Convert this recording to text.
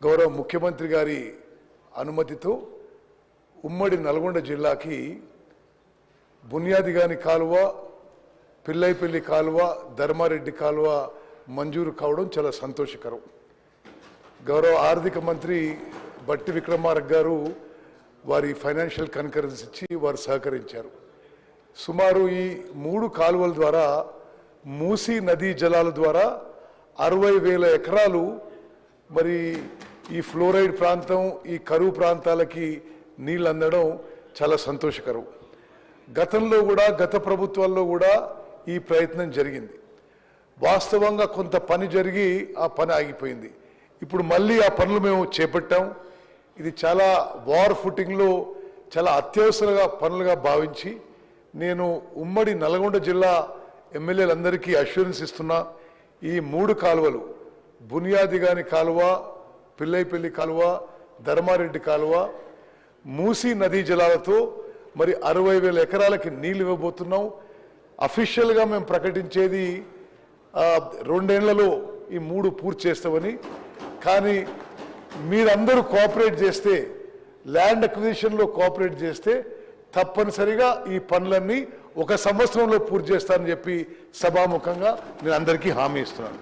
గౌరవ ముఖ్యమంత్రి గారి అనుమతితో ఉమ్మడి నల్గొండ జిల్లాకి బునియాదిగాని కాలువ, పిల్లైపల్లి కాలువ, ధర్మారెడ్డి కాలువ మంజూరు కావడం చాలా సంతోషకరం. గౌరవ ఆర్థిక మంత్రి బట్టి విక్రమార్క గారు వారి ఫైనాన్షియల్ కన్కరెన్స్ ఇచ్చి వారు సహకరించారు. సుమారు ఈ 3 కాలువల ద్వారా మూసీ నదీ జలాల ద్వారా 60,000 ఎకరాలు మరి ఈ ఫ్లోరైడ్ ప్రాంతం, ఈ కరువు ప్రాంతాలకి నీళ్ళు అందడం చాలా సంతోషకరం. గతంలో కూడా గత ప్రభుత్వాల్లో కూడా ఈ ప్రయత్నం జరిగింది. వాస్తవంగా కొంత పని జరిగి ఆ పని ఆగిపోయింది. ఇప్పుడు మళ్ళీ ఆ పనులు మేము చేపట్టాం. ఇది చాలా వార్ ఫుటింగ్లో చాలా అత్యవసర పనులుగా భావించి నేను ఉమ్మడి నల్గొండ జిల్లా ఎమ్మెల్యేలందరికీ అష్యూరెన్స్ ఇస్తున్నా. ఈ 3 కాలువలు, బునియాదిగాని కాలువ, పిల్లైపల్లి కాలువ, ధర్మారెడ్డి కాలువ, మూసీ నదీ జలాలతో మరి 60,000 ఎకరాలకి నీళ్ళు ఇవ్వబోతున్నాం. అఫీషియల్గా మేము ప్రకటించేది 2 ఏళ్లలో ఈ 3 పూర్తి చేస్తామని. కానీ మీరందరూ కోఆపరేట్ చేస్తే, ల్యాండ్ అక్విజిషన్లో కోఆపరేట్ చేస్తే తప్పనిసరిగా ఈ పనులన్నీ 1 సంవత్సరంలో పూర్తి చేస్తానని చెప్పి సభాముఖంగా నేను అందరికీ హామీ ఇస్తున్నాను.